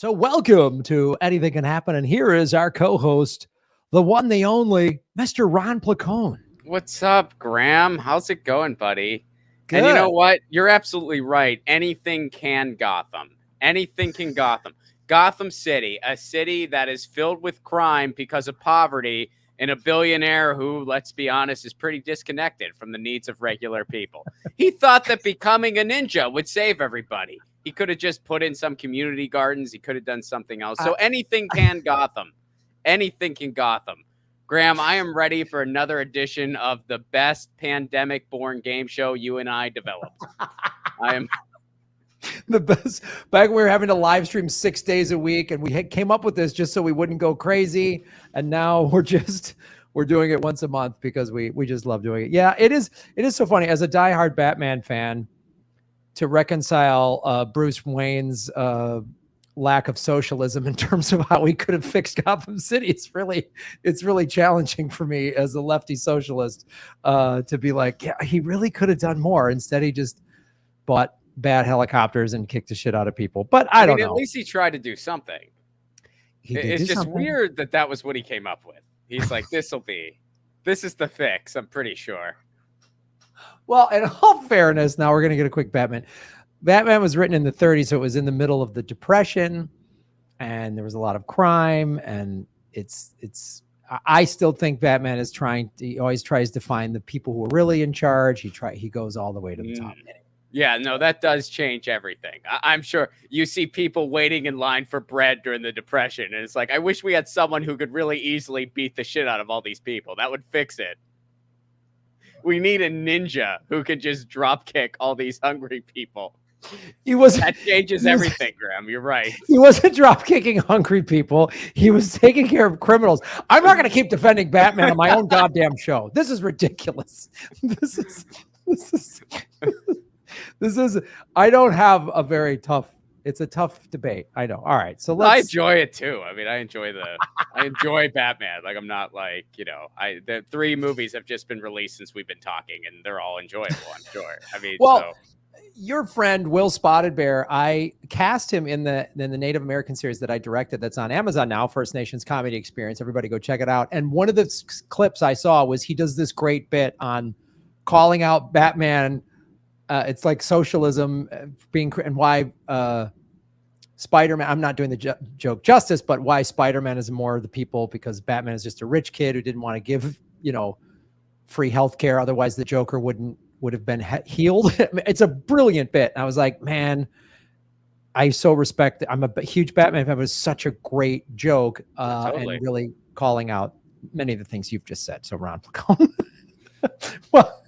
So welcome to Anything Can Happen. And here is our co-host, the one, the only, Mr. Ron Placone. What's up, Graham? How's it going, buddy? Good. And you know what? You're absolutely right. Anything can Gotham. Anything can Gotham. Gotham City, a city that is filled with crime because of poverty and a billionaire who, let's be honest, is pretty disconnected from the needs of regular people. He thought that becoming a ninja would save everybody. He could have just put in some community gardens. He could have done something else. So anything can Gotham. Anything can Gotham. Graham, I am ready for another edition of the best pandemic-born game show you and I developed. I am the best. Back when we were having to live stream 6 days a week, and we came up with this just so we wouldn't go crazy. And now we're doing it once a month because we just love doing it. Yeah, it is so funny as a diehard Batman fan to reconcile Bruce Wayne's lack of socialism in terms of how we could have fixed Gotham City. It's really challenging for me as a lefty socialist to be like, yeah, he really could have done more. Instead, he just bought bad helicopters and kicked the shit out of people. But I don't know. At least he tried to do something. It's just weird that was what he came up with. He's like, this is the fix, I'm pretty sure. Well, in all fairness, now we're going to get a quick Batman. Batman was written in the 30s, so it was in the middle of the Depression, and there was a lot of crime. And I still think Batman is he always tries to find the people who are really in charge. He goes all the way to the top. Yeah, no, that does change everything. I'm sure you see people waiting in line for bread during the Depression, and it's like, I wish we had someone who could really easily beat the shit out of all these people. That would fix it. We need a ninja who can just drop kick all these hungry people. That changes everything, Graham. You're right. He wasn't drop kicking hungry people. He was taking care of criminals. I'm not going to keep defending Batman on my own goddamn show. This is ridiculous. This is. I don't have a very tough. It's a tough debate. I know. All right. So I enjoy it too. I mean, I enjoy Batman. Like, I'm not like, the 3 movies have just been released since we've been talking, and they're all enjoyable, I'm sure. I mean, your friend Will Spotted Bear, I cast him in the Native American series that I directed that's on Amazon now, First Nations Comedy Experience. Everybody go check it out. And one of the clips I saw was he does this great bit on calling out Batman. It's like socialism and why Spider-Man, I'm not doing the joke justice, but why Spider-Man is more of the people, because Batman is just a rich kid who didn't want to give, free healthcare. Otherwise the Joker would have been healed. It's a brilliant bit. And I was like, man, I so respect it. I'm a huge Batman fan. It was such a great joke and really calling out many of the things you've just said. So Ron Placone. Well,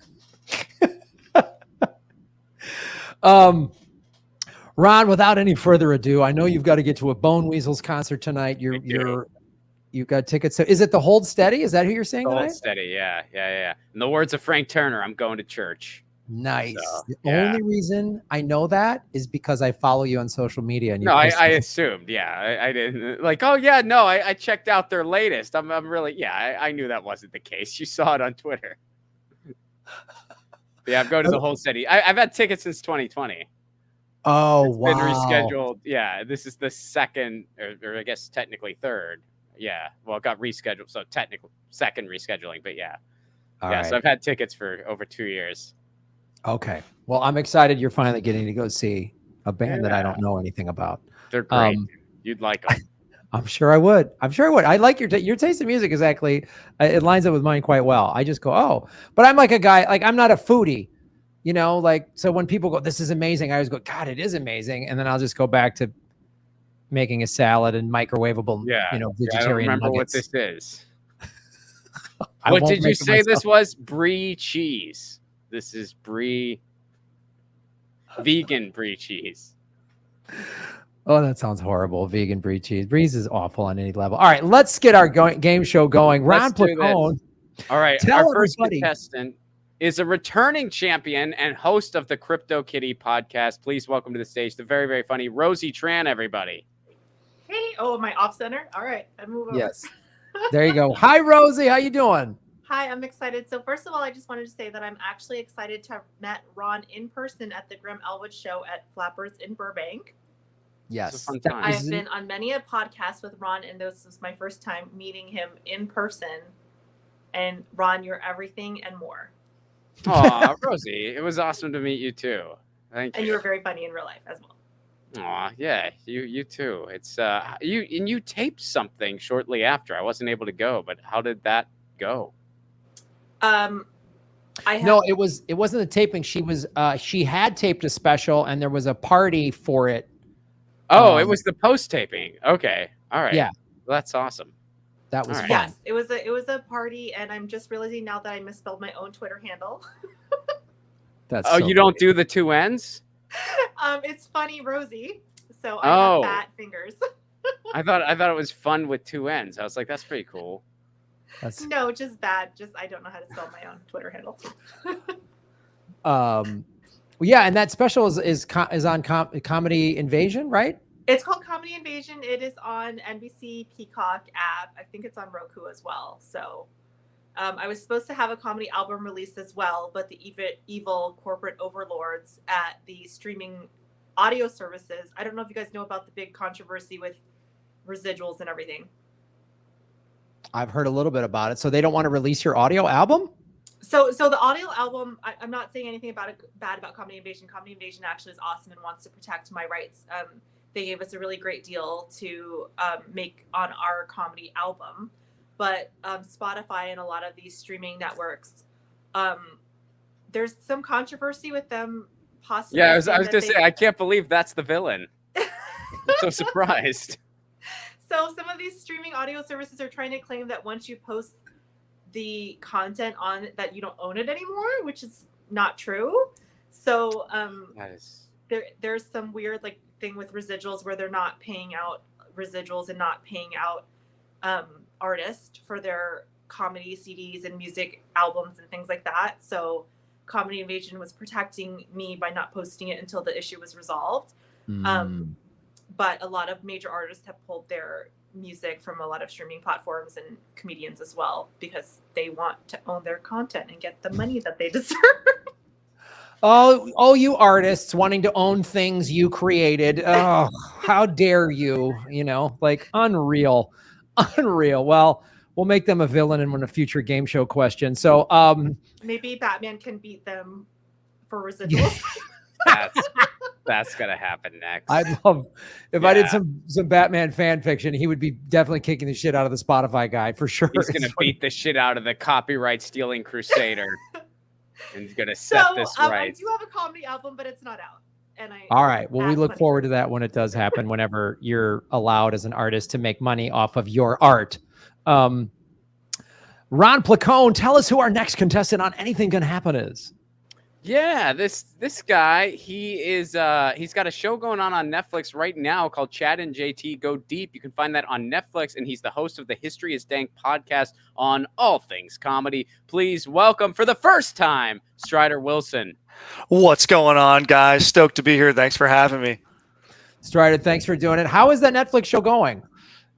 Ron, without any further ado, I know you've got to get to a Bone Weasels concert tonight. You've got tickets. So is it the Hold Steady? Is that who you're saying tonight? Hold Steady, yeah. In the words of Frank Turner, I'm going to church. Nice. So, the only reason I know that is because I follow you on social media. And I assumed, I didn't like. Oh yeah, no, I checked out their latest. I'm really, I knew that wasn't the case. You saw it on Twitter. Yeah, I'm going to the Hold Steady. I've had tickets since 2020. Oh, it's been rescheduled. Yeah, this is the second, or I guess technically third. Yeah, well, it got rescheduled, so technically second rescheduling, but yeah. Right. So I've had tickets for over 2 years. Okay. Well, I'm excited you're finally getting to go see a band that I don't know anything about. They're great. You'd like them. I'm sure I would. I like your taste in music is actually, it lines up with mine quite well. I just go, oh, but I'm like a guy, like I'm not a foodie. So when people go, this is amazing, I always go, God, it is amazing. And then I'll just go back to making a salad and microwavable, vegetarian I don't remember nuggets. What this is. What did you say this was? Brie cheese. This is vegan brie cheese. Oh, that sounds horrible. Vegan brie cheese. Brie is awful on any level. All right, let's get our game show going. Ron Placone. All right, our first contestant is a returning champion and host of the Crypto Kitty podcast. Please welcome to the stage the very, very funny Rosie Tran, everybody. Hey, am I off center? All right, I move over. Yes. There you go. Hi, Rosie. How you doing? Hi, I'm excited. So first of all, I just wanted to say that I'm actually excited to have met Ron in person at the Grim Elwood show at Flappers in Burbank. Yes. fun That time. I was- have been on many a podcast with Ron, and this was my first time meeting him in person. And Ron, you're everything and more. Aw, Rosie, it was awesome to meet you too. Thank And you. you were very funny in real life as well. Aw, yeah, you too. It's you taped something shortly after. I wasn't able to go, but how did that go? I have, No, it wasn't the taping. She had taped a special and there was a party for it. Oh, it was the post taping. Okay, all right. Yeah. Well, that's awesome. That was All right. fun. yes, it was a party, and I'm just realizing now that I misspelled my own Twitter handle. That's Oh, so you don't great. do the two ends? It's funny, Rosie. So I have Oh. fat fingers. I thought it was fun with two ends. I was like, that's pretty cool. That's No, just bad. Just I don't know how to spell my own Twitter handle. well, yeah, and that special is on Comedy Invasion, right? It's called Comedy Invasion. It is on NBC Peacock app. I think it's on Roku as well. So I was supposed to have a comedy album released as well, but the evil corporate overlords at the streaming audio services. I don't know if you guys know about the big controversy with residuals and everything. I've heard a little bit about it. So they don't want to release your audio album? So the audio album, I'm not saying anything about it bad about Comedy Invasion. Comedy Invasion actually is awesome and wants to protect my rights. They gave us a really great deal to make on our comedy album, but Spotify and a lot of these streaming networks, there's some controversy with them possibly. Yeah, I was saying gonna that say, I can't believe that's the villain. I'm so surprised. So some of these streaming audio services are trying to claim that once you post the content on that, you don't own it anymore, which is not true. So That is. there's some weird like thing with residuals where they're not paying out residuals and not paying out artists for their comedy CDs and music albums and things like that. So Comedy Invasion was protecting me by not posting it until the issue was resolved. But a lot of major artists have pulled their music from a lot of streaming platforms and comedians as well because they want to own their content and get the money that they deserve. Oh, you artists wanting to own things you created. Oh, how dare you? You know, like unreal. Well, we'll make them a villain in a future game show question. So, Maybe Batman can beat them for residuals. That's gonna happen next. I'd love if I did Yeah. some Batman fan fiction. He would be definitely kicking the shit out of the Spotify guy for sure. He's gonna beat the shit out of the copyright stealing crusader, and he's gonna set this I right. do have a comedy album, but it's not out. And All right. Well, we that's look funny. forward to that when it does happen, whenever you're allowed as an artist to make money off of your art. Ron Placone, tell us who our next contestant on Anything Can Happen is. Yeah, this guy, he's got a show going on Netflix right now called Chad and JT Go Deep. You can find that on Netflix, and he's the host of the History is Dank podcast on all things comedy. Please welcome for the first time, Strider Wilson. What's going on, guys? Stoked to be here. Thanks for having me. Strider, thanks for doing it. How is that Netflix show going?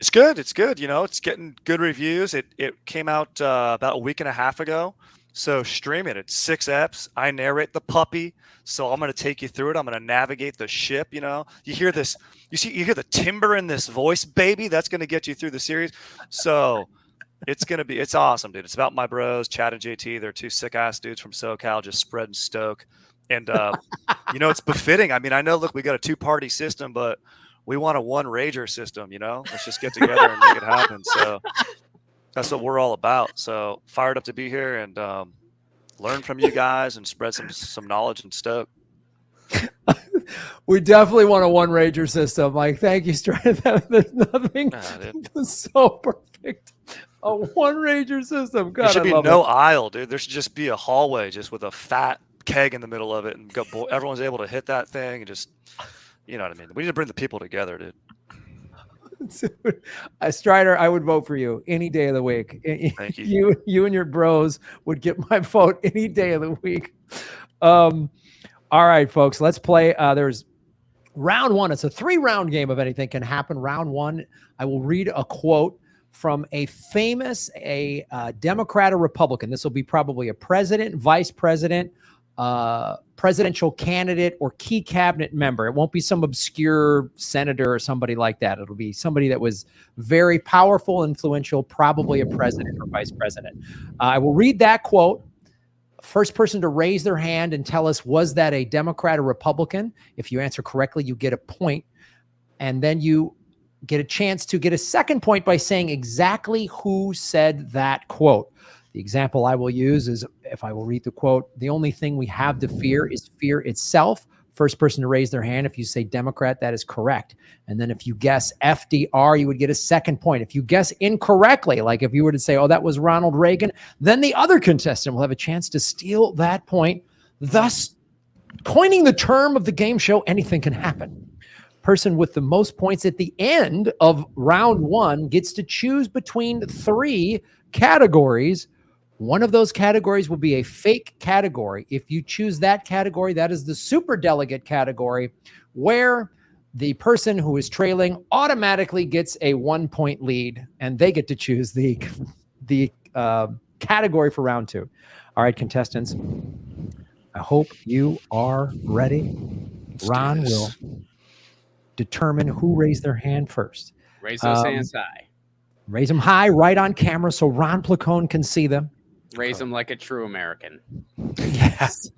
It's good. It's good. You know, it's getting good reviews. It came out about a week and a half ago. So stream it. It's 6 eps. I narrate the puppy. So I'm going to take you through it. I'm going to navigate the ship. You know, you hear this, you hear the timbre in this voice, baby. That's going to get you through the series. So it's awesome, dude. It's about my bros, Chad and JT. They're 2 sick ass dudes from SoCal, just spreading stoke. And, you know, it's befitting. I mean, I know, look, we got a 2-party system, but we want a 1 rager system, you know, let's just get together and make it happen. So that's what we're all about. So fired up to be here and learn from you guys and spread some knowledge and stoke. We definitely want a 1 rager system. Like, thank you, Strider. There's nothing so perfect. A 1 rager system. God, There should I be love no it. aisle, dude. There should just be a hallway just with a fat keg in the middle of it, and everyone's able to hit that thing and just, you know what I mean? We need to bring the people together, dude. Strider, I would vote for you any day of the week. Thank you. You and your bros would get my vote any day of the week. All right, folks, let's play. There's round 1. It's a 3-round game of Anything Can Happen. Round 1, I will read a quote from a famous Democrat or Republican. This will be probably a president, vice president, presidential candidate or key cabinet member. It won't be some obscure senator or somebody like that. It'll be somebody that was very powerful, influential, probably a president or vice president. I will read that quote. First person to raise their hand and tell us, was that a Democrat or Republican? If you answer correctly, you get a point. And then you get a chance to get a second point by saying exactly who said that quote. The example I will use is, if I will read the quote, the only thing we have to fear is fear itself. First person to raise their hand. If you say Democrat, that is correct. And then if you guess FDR, you would get a second point. If you guess incorrectly, like if you were to say, oh, that was Ronald Reagan, then the other contestant will have a chance to steal that point, thus coining the term of the game show, anything can happen. Person with the most points at the end of round one gets to choose between 3 categories. One of those categories will be a fake category. If you choose that category, that is the super delegate category, where the person who is trailing automatically gets a 1-point lead, and they get to choose the category for round 2. All right, contestants, I hope you are ready. Ron will determine who raised their hand first. Raise those hands high. Raise them high, right on camera, so Ron Placone can see them. Raise them like a true American. Yes.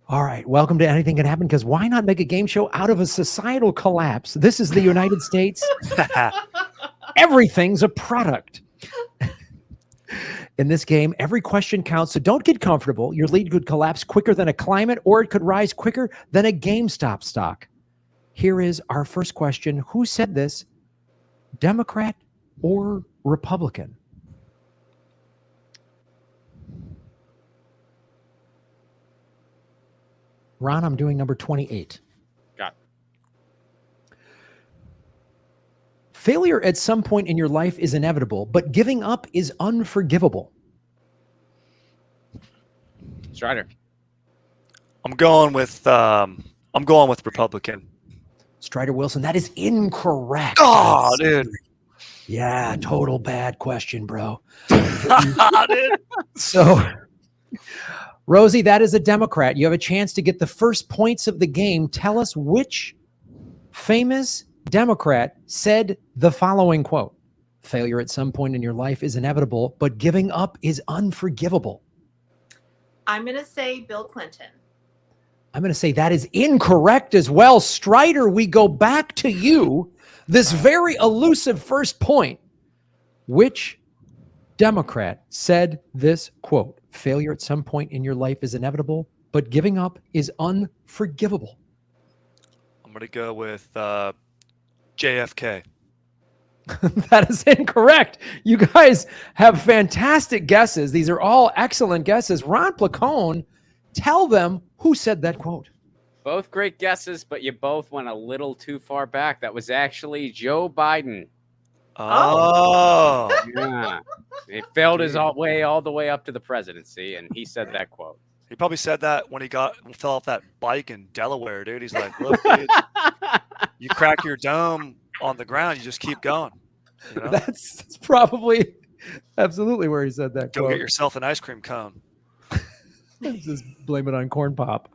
All right. Welcome to Anything Can Happen, because why not make a game show out of a societal collapse? This is the United States. Everything's a product. In this game, every question counts, so don't get comfortable. Your lead could collapse quicker than a climate, or it could rise quicker than a GameStop stock. Here is our first question. Who said this? Democrat or Republican? Ron, I'm doing number 28. Got it. Failure at some point in your life is inevitable, but giving up is unforgivable. Strider. I'm going with Republican. Strider Wilson, that is incorrect. Oh, dude. Yeah, total bad question, bro. Dude. So, Rosie, that is a Democrat. You have a chance to get the first points of the game. Tell us which famous Democrat said the following quote: failure at some point in your life is inevitable, but giving up is unforgivable. I'm going to say Bill Clinton. I'm going to say that is incorrect as well. Strider, we go back to you. This very elusive first point. Which Democrat said this quote: failure at some point in your life is inevitable, but giving up is unforgivable? I'm going to go with JFK. That is incorrect. You guys have fantastic guesses. These are all excellent guesses. Ron Placone, tell them who said that quote. Both great guesses, but you both went a little too far back. That was actually Joe Biden. Oh. Yeah. He failed his way all the way up to the presidency, and he said that quote. He probably said that when he fell off that bike in Delaware, dude. He's like, look, dude, you crack your dome on the ground, you just keep going. You know? That's probably absolutely where he said that Go quote. get yourself an ice cream cone. Just blame it on corn pop.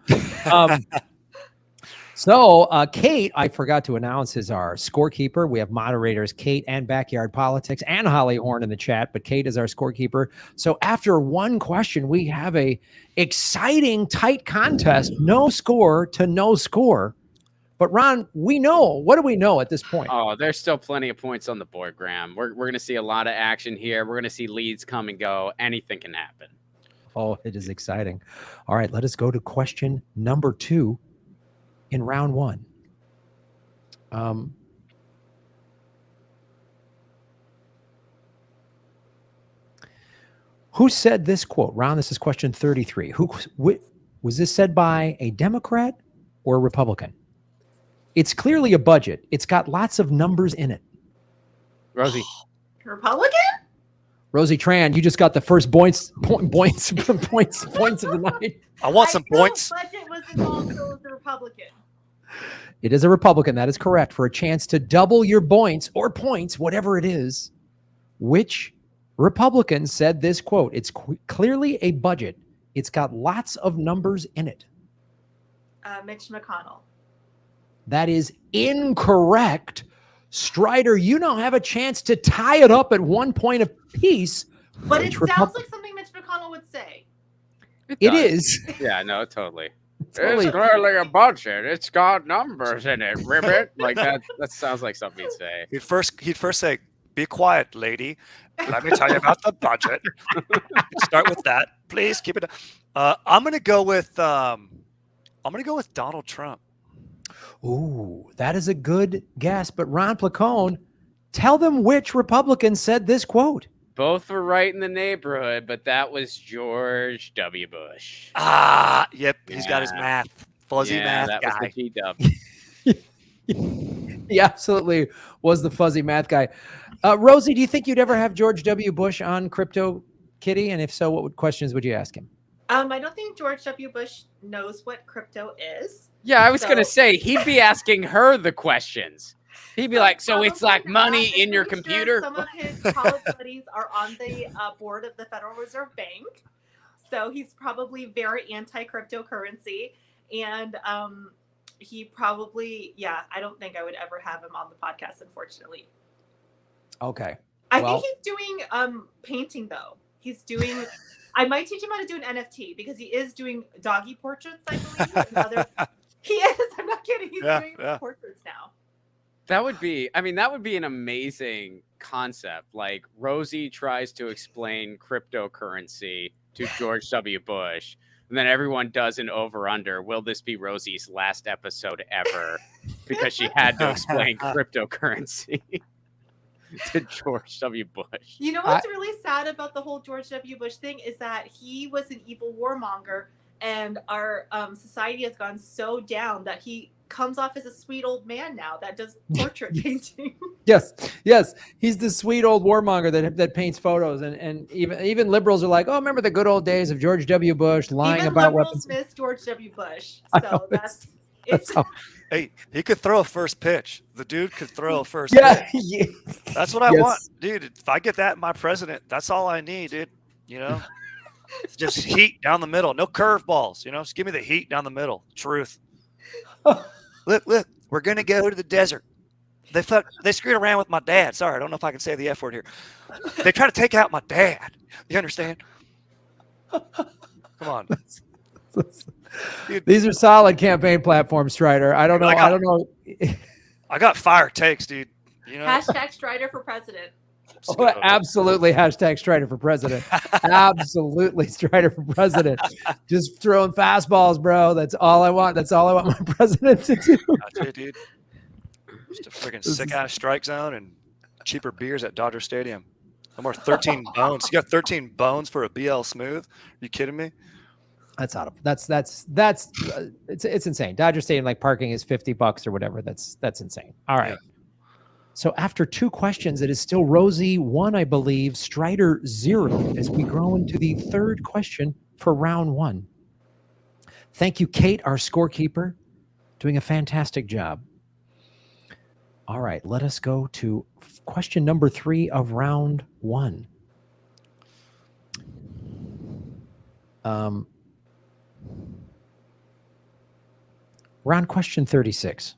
So Kate, I forgot to announce, is our scorekeeper. We have moderators Kate and Backyard Politics and Holly Horn in the chat, but Kate is our scorekeeper. So after one question, we have a exciting, tight contest, no score to no score. But Ron, what do we know at this point? Oh, there's still plenty of points on the board, Graham. We're going to see a lot of action here. We're going to see leads come and go. Anything can happen. Oh, it is exciting. All right, let us go to question number 2 in round 1. Who said this quote? Ron, this is question 33. Was this said by a Democrat or a Republican? It's clearly a budget. It's got lots of numbers in it. Rosie. Republican? Rosie Tran, you just got the first points of the night. I want some points. Budget was involved, so it was a Republican. It is a Republican. That is correct. For a chance to double your points or points, whatever it is. Which Republican said this quote? It's clearly a budget. It's got lots of numbers in it. Mitch McConnell. That is incorrect. Strider, you now have a chance to tie it up at 1 point apiece. But it sounds like something Mitch McConnell would say. It is. Yeah, no, totally. Totally. It's clearly a budget. It's got numbers in it, ribbit. Like that sounds like something he'd say. He'd first say, "Be quiet, lady. Let me tell you about the budget." Start with that, please. Keep it. I'm gonna go with Donald Trump. Ooh, that is a good guess. But Ron Placone, tell them which Republican said this quote. Both were right in the neighborhood, but that was George W. Bush. Yep. He's got his math. Fuzzy math that guy. was the G-dub. He absolutely was the fuzzy math guy. Rosie, do you think you'd ever have George W. Bush on Crypto Kitty? And if so, what questions would you ask him? I don't think George W. Bush knows what crypto is. Yeah, I was going to say, he'd be asking her the questions. He'd be like, so it's like money in your computer? Some of his college buddies are on the board of the Federal Reserve Bank. So he's probably very anti-cryptocurrency. And he probably, I don't think I would ever have him on the podcast, unfortunately. Okay. I think he's doing painting, though. I might teach him how to do an NFT because he is doing doggy portraits, I believe. He is. I'm not kidding. He's doing portraits now. That would be an amazing concept. Like Rosie tries to explain cryptocurrency to George W. Bush, and then everyone does an over-under. Will this be Rosie's last episode ever? Because she had to explain cryptocurrency to George W. Bush. You know what's really sad about the whole George W. Bush thing is that he was an evil warmonger, and our society has gone so down that he comes off as a sweet old man now that does portrait painting. Yes. He's the sweet old warmonger that paints photos, and even liberals are like, oh, remember the good old days of George W. Bush lying even about liberals weapons. miss George W. Bush. So it's Hey, he could throw a first pitch. The dude could throw a first pitch. Yeah. That's what I want, dude. If I get that in my president, that's all I need, dude. You know, just heat down the middle. No curveballs. You know, just give me the heat down the middle. Truth. Look, we're gonna go to the desert. They screwed around with my dad. Sorry, I don't know if I can say the F word here. They try to take out my dad. You understand? Come on. Dude, these are solid campaign platforms, Strider. I don't know. I got fire takes, dude. You know? Hashtag Strider for president. Absolutely. Hashtag Strider for president. Absolutely. Strider for president. Just throwing fastballs, bro. That's all I want. That's all I want my president to do. That's it, dude. Just a freaking sick ass strike zone and cheaper beers at Dodger Stadium. No more 13 bones. You got 13 bones for a BL Smooth? Are you kidding me? That's it's insane. Dodger Stadium, like parking is $50 or whatever. That's insane. All right. Yeah. So after 2 questions, it is still Rosie 1, I believe, Strider 0, as we grow into the 3rd question for round 1. Thank you, Kate, our scorekeeper, doing a fantastic job. All right, let us go to question number 3 of round 1. Round question 36.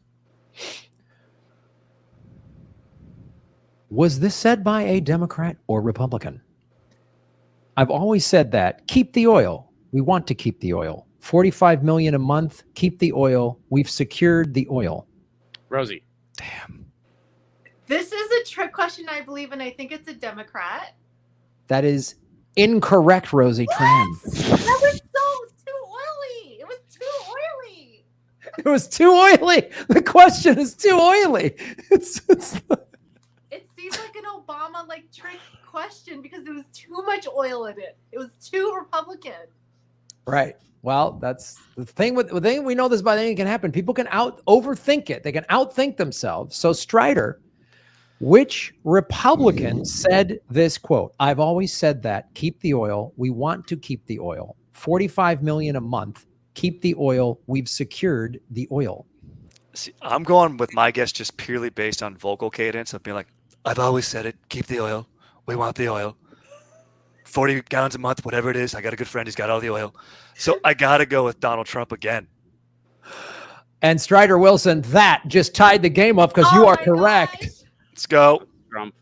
Was this said by a Democrat or Republican? I've always said that. Keep the oil. We want to keep the oil. $45 million a month. Keep the oil. We've secured the oil. Rosie. Damn. This is a trick question, I believe, and I think it's a Democrat. That is incorrect, Rosie Tran. That was too oily. It was too oily. It was too oily. The question is too oily. It seems like an Obama trick question because there was too much oil in it. It was too Republican. Right. Well, that's the thing we know this about anything can happen. People can overthink it. They can outthink themselves. So Strider, which Republican said this quote? I've always said that. Keep the oil. We want to keep the oil. $45 million a month. Keep the oil. We've secured the oil. See, I'm going with my guess just purely based on vocal cadence of being like, I've always said it. Keep the oil. We want the oil. 40 gallons a month, whatever it is. I got a good friend. He's got all the oil. So I got to go with Donald Trump again. And Strider Wilson, that just tied the game up because you are correct. Gosh. Let's go. Trump.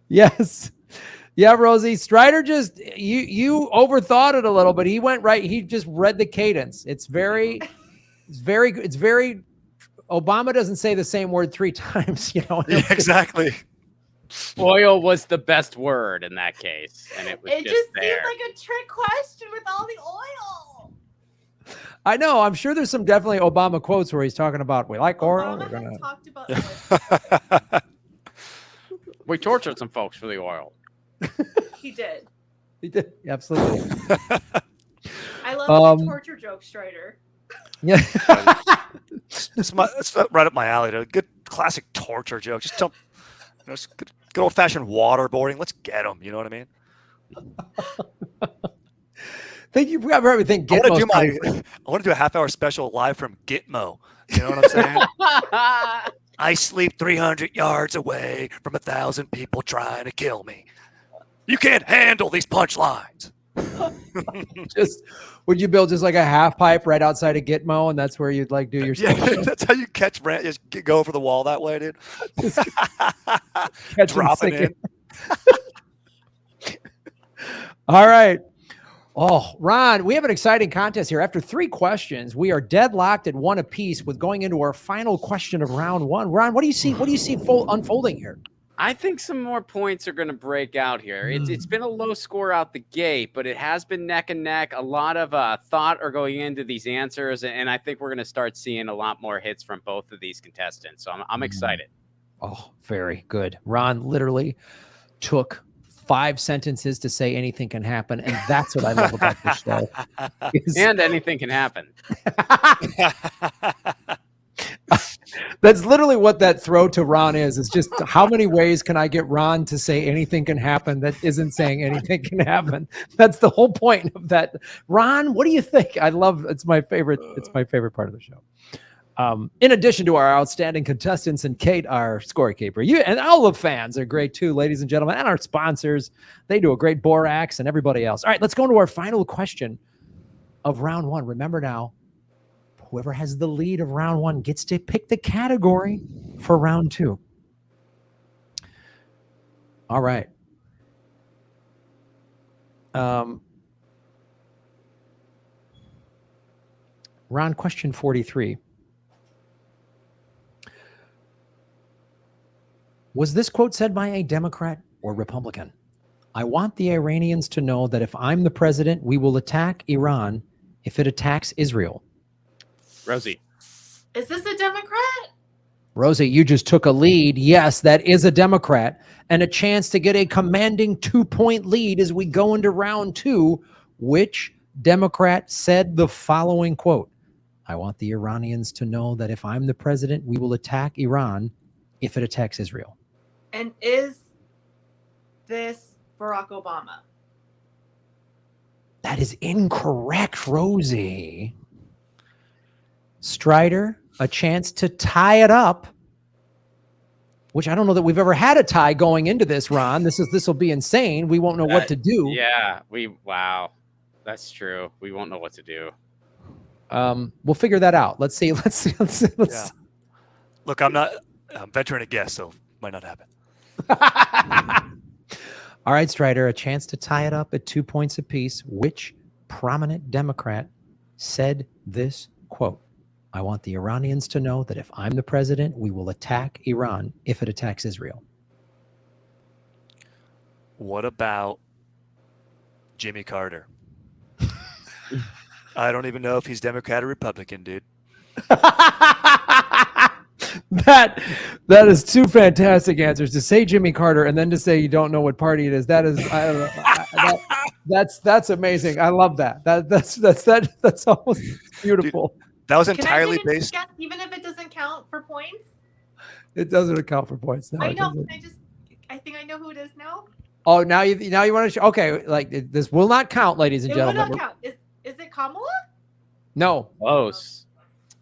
Yes. Yeah, Rosie. Strider just you overthought it a little, but he went right. He just read the cadence. It's very Obama doesn't say the same word 3 times, you know. Yeah, exactly. Oil was the best word in that case, and it was It just just there. seemed like a trick question with all the oil. I know. I'm sure there's some definitely Obama quotes where he's talking about we like oil. Obama We're gonna... has talked about oil. We tortured some folks for the oil. He did. He did. Absolutely. I love the torture joke, Strider. Yeah. It's right up my alley. A good classic torture joke. Just tell, good old fashioned waterboarding. Let's get them. You know what I mean? Think you forgot about everything. I want to do a half-hour special live from Gitmo. You know what I'm saying? I sleep 300 yards away from 1,000 people trying to kill me. You can't handle these punchlines. Would you build just like a half pipe right outside of Gitmo, and that's where you'd like do your Yeah, that's how you catch rant. Just go over the wall that way, dude. Drop it in. All right. Oh, Ron, we have an exciting contest here. After 3 questions, we are deadlocked at 1 apiece with going into our final question of round 1. Ron, what do you see? What do you see unfolding here? I think some more points are going to break out here. It's been a low score out the gate, but it has been neck and neck. A lot of thought are going into these answers, and I think we're going to start seeing a lot more hits from both of these contestants. So I'm excited. Oh, very good. Ron literally took 5 sentences to say anything can happen, and that's what I love about this show. And anything can happen. That's literally what that throw to Ron is. It's just how many ways can I get Ron to say anything can happen that isn't saying anything can happen? That's the whole point of that. Ron, what do you think? I love it's my favorite part of the show. In addition to our outstanding contestants and Kate, our scorekeeper, you and all the fans are great too, ladies and gentlemen, and our sponsors. They do a great Borax and everybody else. All right, let's go into our final question of round 1. Remember now, whoever has the lead of round 1 gets to pick the category for round 2. All right. Ron, question 43. Was this quote said by a Democrat or Republican? I want the Iranians to know that if I'm the president, we will attack Iran if it attacks Israel. Rosie. Is this a Democrat? Rosie, you just took a lead. Yes, that is a Democrat, and a chance to get a commanding 2-point lead as we go into round 2. Which Democrat said the following quote? I want the Iranians to know that if I'm the president, we will attack Iran if it attacks Israel. And is this Barack Obama? That is incorrect, Rosie. Strider, a chance to tie it up, which I don't know that we've ever had a tie going into this, Ron. This will be insane. We won't know what to do. Yeah, wow. That's true. We won't know what to do. We'll figure that out. Let's see. Yeah. Look, I'm venturing a guess, so might not happen. All right, Strider, a chance to tie it up at 2 points apiece. Which prominent Democrat said this quote? I want the Iranians to know that if I'm the president, we will attack Iran if it attacks Israel. What about Jimmy Carter? I don't even know if he's Democrat or Republican, dude. That is 2 fantastic answers. To say Jimmy Carter and then to say you don't know what party it is. That is, I don't know. That's amazing. I love that. That's almost beautiful. Dude, that was Can entirely I take a based. guess, even if it doesn't count for points? It doesn't account for points. No, I know. doesn't. I think I know who it is now. Oh, now you want to show? Okay, like this will not count, ladies and It will gentlemen. not count. Is it Kamala? No, Close.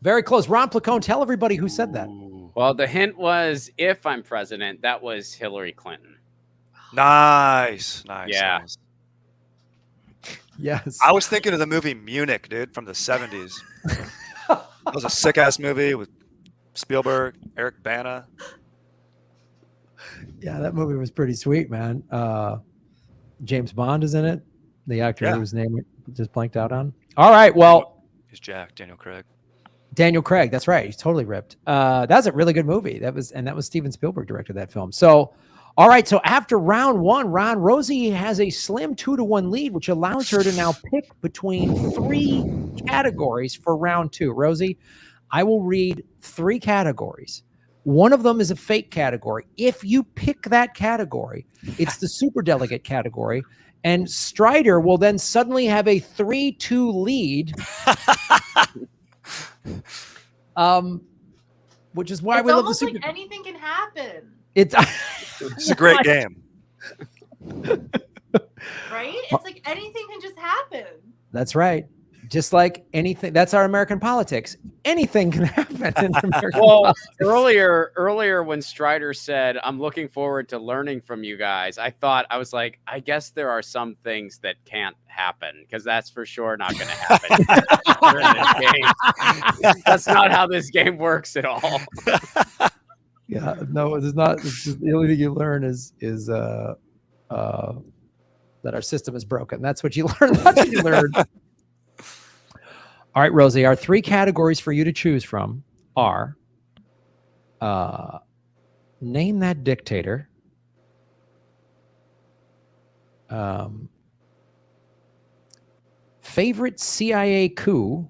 very close. Ron Placone, tell everybody who said that. Ooh. Well, the hint was if I'm president, that was Hillary Clinton. Nice. Yeah. Nice. Yes. I was thinking of the movie Munich, dude, from the 70s. That was a sick ass movie with Spielberg, Eric Bana. Yeah, that movie was pretty sweet, man. James Bond is in it. The actor Yeah. whose name we just blanked out on. All right, well, He's Jack, Daniel Craig. Daniel Craig. That's right. He's totally ripped. That's a really good movie. That was Steven Spielberg directed that film. So, all right. So after round one, Rosie has a slim 2-1 lead, which allows her to now pick between 3 categories for round 2. Rosie, I will read 3 categories. One of them is a fake category. If you pick that category, it's the superdelegate category. And Strider will then suddenly have a 3-2 lead. Which is why it's we love the almost super. like anything can happen. It's a great game. Right? It's like anything can just happen. That's right. Just like anything. That's our American politics. Anything can happen in American politics. Earlier when Strider said, "I'm looking forward to learning from you guys," I was like, I guess there are some things that can't happen because that's for sure not going to happen during this game. That's not how this game works at all. Yeah, no, it's not. It's just, the only thing you learn is that our system is broken. That's what you learn. That's what you learn. All right, Rosie, our 3 categories for you to choose from are name that dictator, favorite CIA coup,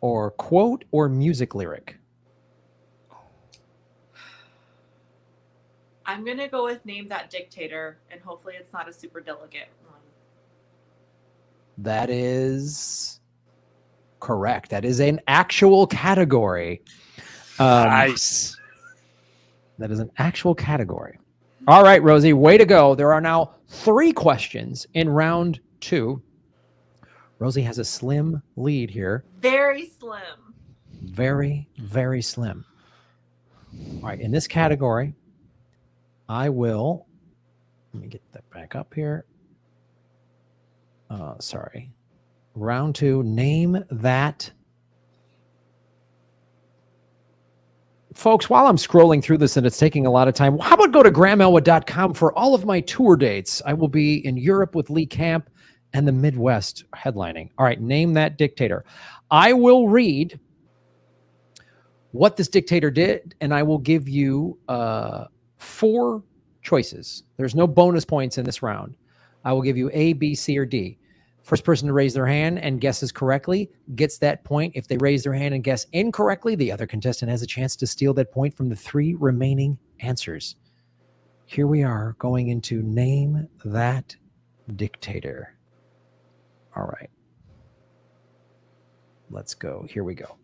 or quote or music lyric. I'm going to go with Name That Dictator, and hopefully it's not a super delegate one. That is correct. That is an actual category. Nice. That is an actual category. All right, Rosie, way to go. There are now 3 questions in round 2. Rosie has a slim lead here. Very slim. Very, very slim. All right, in this category, let me get that back up here. Sorry. Round 2, name that. Folks, while I'm scrolling through this and it's taking a lot of time, how about go to grahamelwood.com for all of my tour dates? I will be in Europe with Lee Camp and the Midwest headlining. All right, name that dictator. I will read what this dictator did, and I will give you 4 choices. There's no bonus points in this round. I will give you A, B, C, or D. First person to raise their hand and guesses correctly gets that point. If they raise their hand and guess incorrectly, the other contestant has a chance to steal that point from the 3 remaining answers. Here we are going into name that dictator. All right. Let's go. Here we go.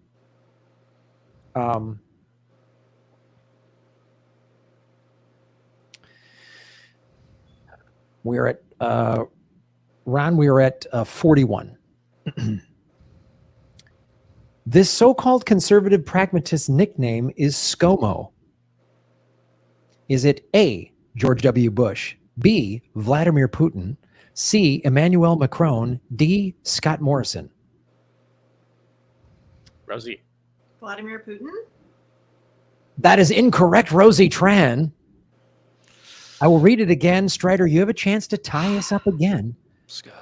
We're at Ron, we are at 41. This so-called conservative pragmatist nickname is ScoMo. Is it A, George W. Bush, B, Vladimir Putin, C, Emmanuel Macron, D, Scott Morrison? Rosie. Vladimir Putin? That is incorrect, Rosie Tran. I will read it again. Strider, you have a chance to tie us up again. Let's go.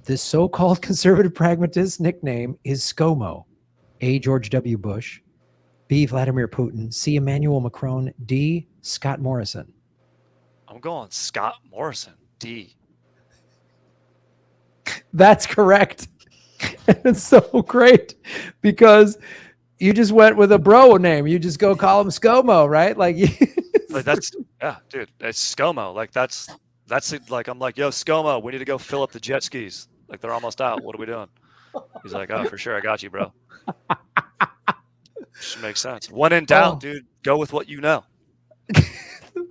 This so-called conservative pragmatist nickname is ScoMo. A, George W. Bush, B, Vladimir Putin, C, Emmanuel Macron, D, Scott Morrison. I'm going Scott Morrison, D. That's correct. It's so great because you just went with a bro name. You just go call him ScoMo, right? Like that's yeah, dude. It's ScoMo. Like that's it. Like I'm like, yo, ScoMo, we need to go fill up the jet skis. Like they're almost out. What are we doing? He's like, oh, for sure, I got you, bro. Just makes sense. When in doubt, dude, go with what you know.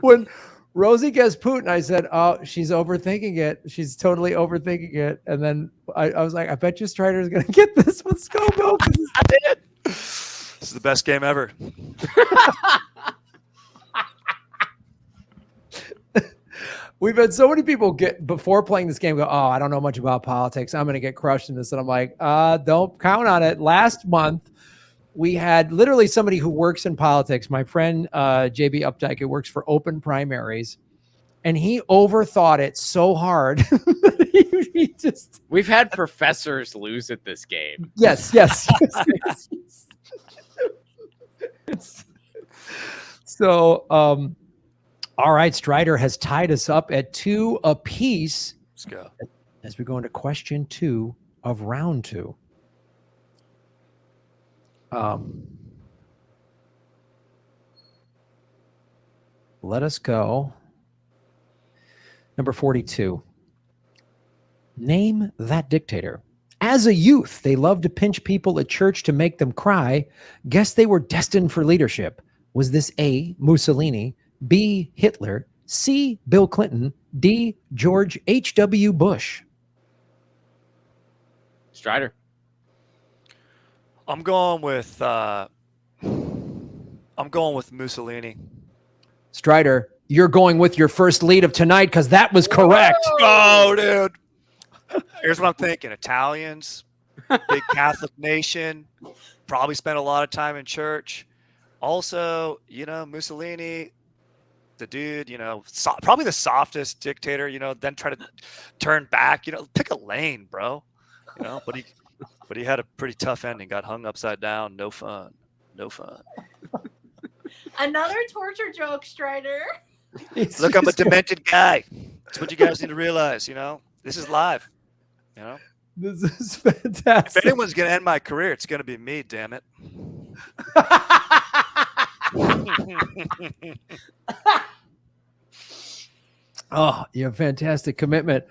When Rosie guessed Putin, I said, oh, she's overthinking it. She's totally overthinking it. And then I was like, I bet you Strider is going to get this with ScoMo. I did. This is the best game ever. We've had so many people get before playing this game go, oh, I don't know much about politics. I'm going to get crushed in this. And I'm like, don't count on it. Last month, we had literally somebody who works in politics. My friend, JB Updike, who works for Open Primaries. And he overthought it so hard. he just. We've had professors lose at this game. Yes. So, all right, Strider has tied us up at 2 apiece. Let's go. As we go into question 2 of round 2. Let us go. Number 42. Name that dictator. As a youth, they loved to pinch people at church to make them cry. Guess they were destined for leadership. Was this A, Mussolini, B, Hitler, C, Bill Clinton, D, George H.W. Bush? Strider. I'm going with Mussolini. Strider, you're going with your first lead of tonight because that was correct. Oh, dude. Here's what I'm thinking. Italians, big Catholic nation, probably spent a lot of time in church. Also, Mussolini, the dude, probably the softest dictator, then try to turn back, pick a lane, bro. But he had a pretty tough ending, got hung upside down. No fun. Another torture joke, Strider. Look, I'm a demented guy. That's what you guys need to realize, This is live. This is fantastic. If anyone's going to end my career, it's going to be me, damn it. Oh, you have fantastic commitment.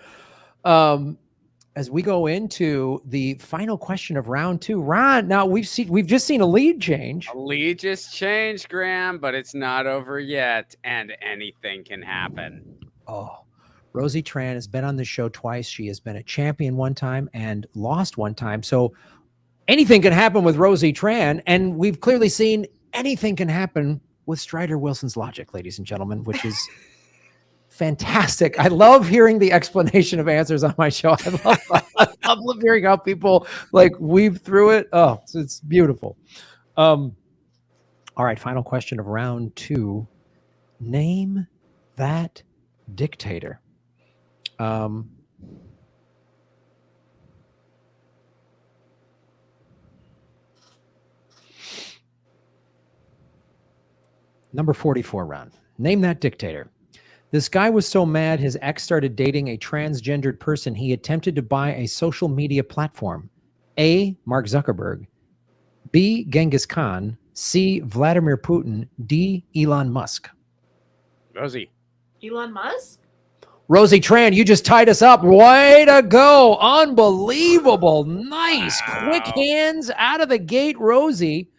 As we go into the final question of round 2, Ron, now we've just seen a lead change. A lead just changed, Graham, but it's not over yet, and anything can happen. Oh, Rosie Tran has been on this show twice. She has been a champion one time and lost one time. So anything can happen with Rosie Tran, and we've clearly seen anything can happen with Strider Wilson's logic, ladies and gentlemen, which is fantastic. I love hearing the explanation of answers on my show. I love hearing how people weave through it. Oh, it's beautiful. All right, final question of round 2. Name that dictator. Number 44 round. Name that dictator. This guy was so mad his ex started dating a transgendered person he attempted to buy a social media platform. A, Mark Zuckerberg. B, Genghis Khan. C, Vladimir Putin. D, Elon Musk. Rosie. Elon Musk? Rosie Tran, you just tied us up. Way to go. Unbelievable. Nice. Wow. Quick hands out of the gate, Rosie.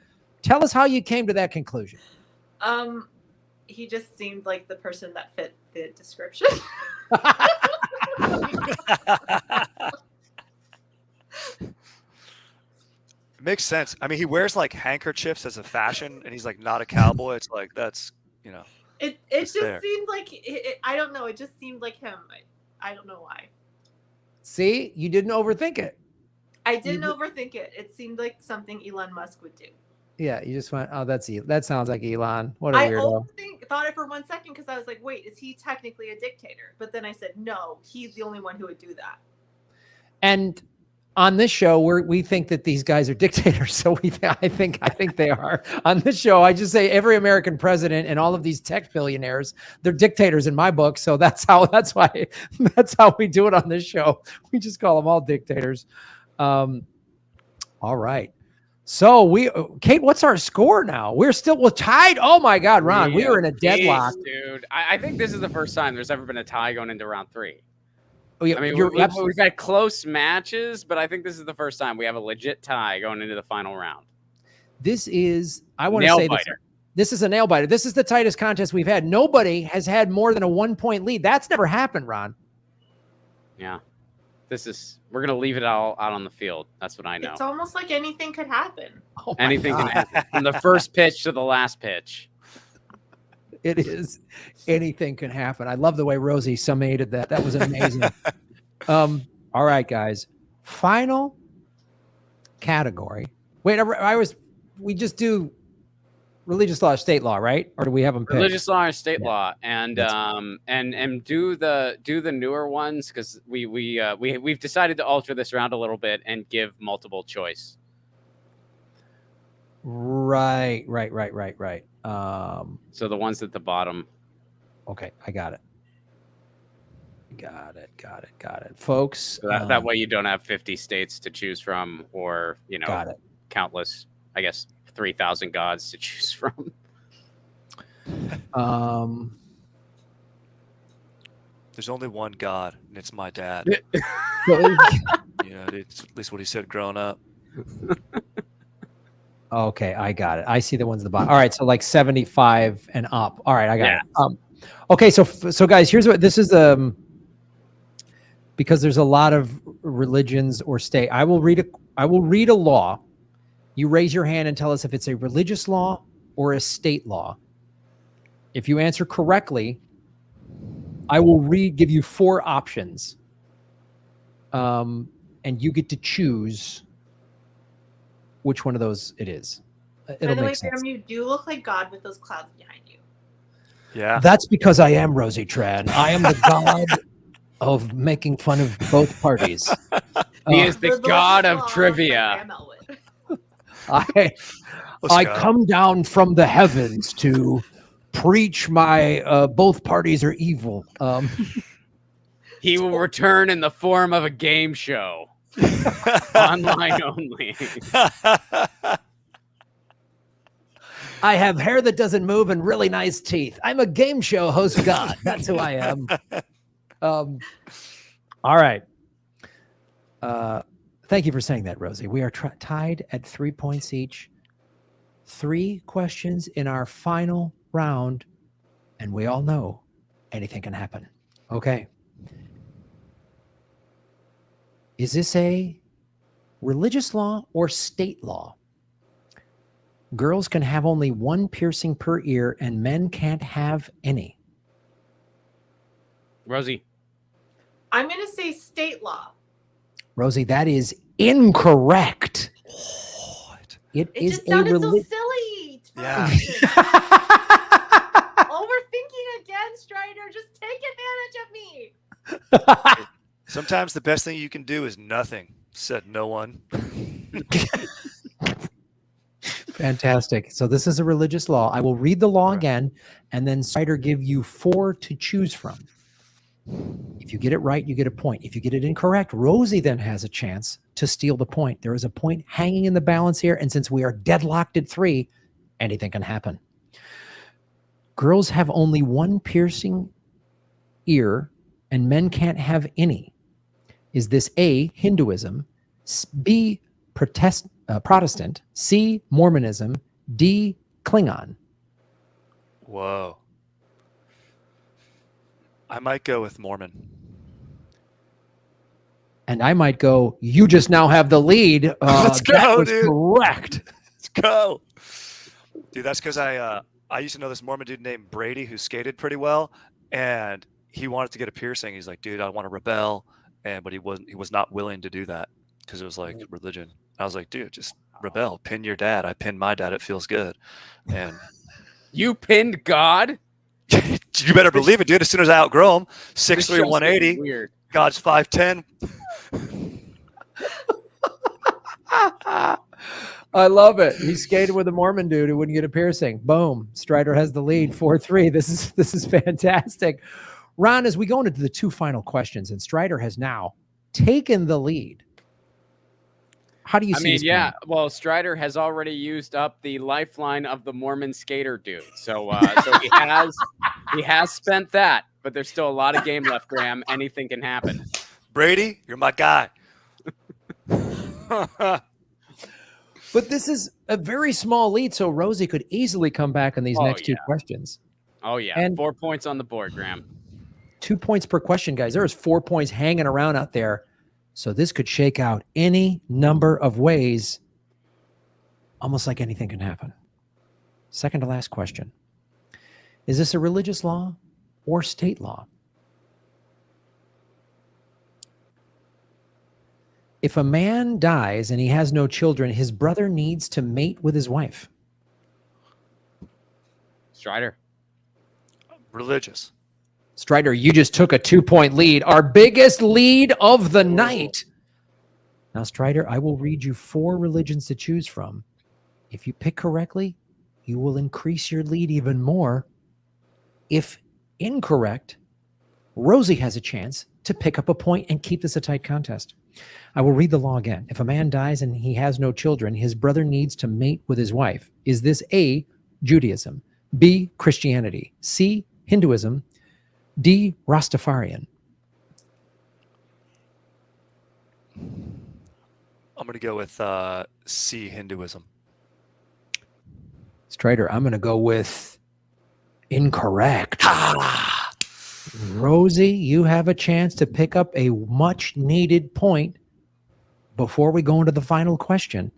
Tell us how you came to that conclusion. He just seemed like the person that fit the description. It makes sense. I mean, he wears handkerchiefs as a fashion, and he's not a cowboy. It's that's It just seemed like I don't know. It just seemed like him. I don't know why. See, you didn't overthink it. I didn't overthink it. It seemed like something Elon Musk would do. Yeah, you just went, oh, that sounds like Elon. What a I weirdo. thought it for 1 second because I was like, wait, is he technically a dictator? But then I said, no, he's the only one who would do that. And on this show, we think that these guys are dictators. So I think they are. On this show, I just say every American president and all of these tech billionaires, they're dictators in my book. So that's how we do it on this show. We just call them all dictators. All right. So Kate, what's our score now? We're tied. Oh my God, Ron, we are in a deadlock. Dude, I think this is the first time there's ever been a tie going into round 3. Oh, yeah, I mean, we've had close matches, but I think this is the first time we have a legit tie going into the final round. This is, I want to say this is a nail biter. This is the tightest contest we've had. Nobody has had more than a 1-point lead. That's never happened, Ron. Yeah. We're going to leave it all out on the field. That's what I know. It's almost like anything could happen. Oh anything can happen from the first pitch to the last pitch. It is. Anything can happen. I love the way Rosie summated that. That was amazing. All right, guys. Final category. Wait, we just do religious law or state law, right? Or do we have them picked? Religious law or state Yeah. law, and do the newer ones, because we've decided to alter this around a little bit and give multiple choice. Right. So the ones at the bottom. Okay, I got it. Got it. Folks. So that way you don't have 50 states to choose from, or, got it. countless, I guess, 3,000 gods to choose from. There's only one God, and it's my dad. It's at least what he said growing up. Okay, I got it. I see the ones at the bottom. All right, so like 75 and up. All right, I got it. Okay, so guys, here's what this is. Because there's a lot of religions or state. I will read a law. You raise your hand and tell us if it's a religious law or a state law. If you answer correctly, I will give you 4 options. And you get to choose which one of those it is. It'll By the way, make sense. Graham, you do look like God with those clouds behind you. Yeah. That's because I am Rosie Tran. I am the god of making fun of both parties. He is the god of trivia. I come down from the heavens to preach my both parties are evil. He will return in the form of a game show. Online only. I have hair that doesn't move and really nice teeth. I'm a game show host god. That's who I am. All right. Thank you for saying that, Rosie. We are tied at 3 points each. 3 questions in our final round, and we all know anything can happen. Okay. Is this a religious law or state law? Girls can have only 1 piercing per ear, and men can't have any. Rosie. I'm going to say state law. Rosie, that is incorrect. What? It just sounded so silly. Yeah. Overthinking again, Strider. Just take advantage of me. Sometimes the best thing you can do is nothing, said no one. Fantastic. So this is a religious law. I will read the law again, and then Strider give you 4 to choose from. If you get it right, you get a point. If you get it incorrect, Rosie then has a chance to steal the point. There is a point hanging in the balance here, and since we are deadlocked at 3, anything can happen. Girls have only 1 piercing ear, and men can't have any. Is this A, Hinduism, B, Protestant, C, Mormonism, D, Klingon? Whoa. I might go with Mormon. And I might go, you just now have the lead. Let's go, that was dude. Correct. Let's go. Dude, that's because I used to know this Mormon dude named Brady who skated pretty well, and he wanted to get a piercing. He's like, dude, I want to rebel, but he was not willing to do that because it was like religion. I was like, dude, just rebel. Pin your dad. I pinned my dad. It feels good. And you pinned God? You better believe it, dude. As soon as I outgrow him, 6'3", 180. Weird. God's 5'10". I love it. He skated with a Mormon dude who wouldn't get a piercing. Boom. Strider has the lead, 4-3. This is fantastic. Ron, as we go into the 2 final questions, and Strider has now taken the lead. How do you see this yeah. Well, Strider has already used up the lifeline of the Mormon skater dude. So he has spent that, but there's still a lot of game left, Graham. Anything can happen. Brady, you're my guy. But this is a very small lead, so Rosie could easily come back on these next 2 questions. Oh, yeah. And 4 points on the board, Graham. 2 points per question, guys. There's 4 points hanging around out there. So this could shake out any number of ways, almost like anything can happen. Second to last question. Is this a religious law or state law? If a man dies and he has no children, his brother needs to mate with his wife. Strider. Religious. Strider, you just took a 2-point lead, our biggest lead of the night. Now, Strider, I will read you 4 religions to choose from. If you pick correctly, you will increase your lead even more. If incorrect, Rosie has a chance to pick up a point and keep this a tight contest. I will read the law again. If a man dies and he has no children, his brother needs to mate with his wife. Is this A, Judaism, B, Christianity, C, Hinduism, D, Rastafarian? I'm going to go with C, Hinduism. Strider, I'm going to go with incorrect. Rosie, you have a chance to pick up a much needed point before we go into the final question.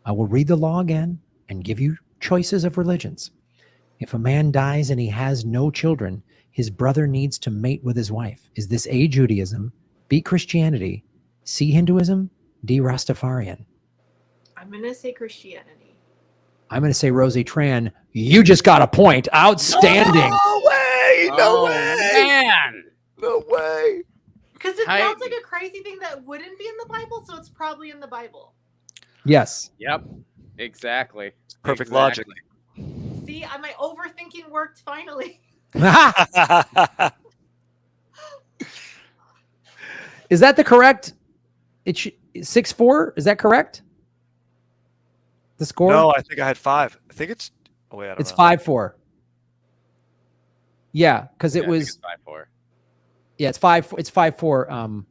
I will read the law again and give you choices of religions. If a man dies and he has no children, his brother needs to mate with his wife. Is this A, Judaism, B, Christianity, C, Hinduism, D, Rastafarian? I'm going to say Christianity. I'm going to say Rosie Tran. You just got a point. Outstanding. No way! No way! Man. No way! Because it sounds like a crazy thing that wouldn't be in the Bible, so it's probably in the Bible. Yes. Yep. Exactly. Perfect logic. See, my overthinking worked finally. Is that the correct? It's 6-4. Is that correct? The score? No, I think I had 5. I think it's. Oh wait, I don't It's know. 5-4. Yeah, because it Yeah, I think was. it's 5-4. Yeah, it's 5. It's 5-4.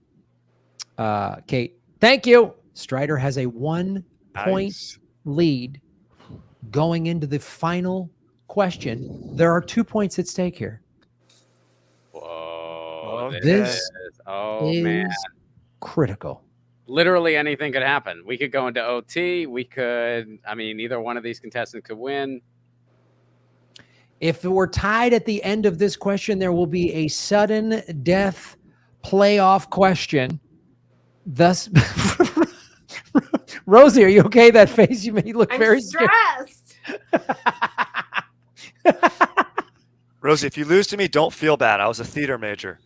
Kate, thank you. Strider has a 1-point Nice. lead going into the final question. There are 2 points at stake here. Whoa. Okay. This is man. critical. Literally anything could happen. We could go into OT. We could, either one of these contestants could win. If we're tied at the end of this question, there will be a sudden death playoff question. Thus, Rosie, are you okay? That face you made, you look I'm very stressed. Rosie, if you lose to me, don't feel bad. I was a theater major.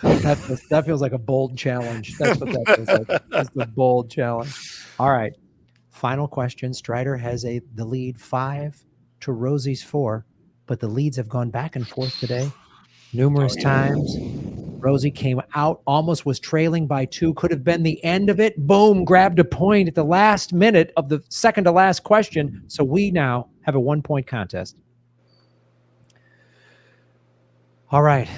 That feels like a bold challenge. That's what that feels like. That's a bold challenge. All right. Final question. Strider has the lead 5 to Rosie's 4, but the leads have gone back and forth today numerous times. Rosie came out, almost was trailing by 2, could have been the end of it. Boom, grabbed a point at the last minute of the second to last question. So we now have a 1-point contest. All right.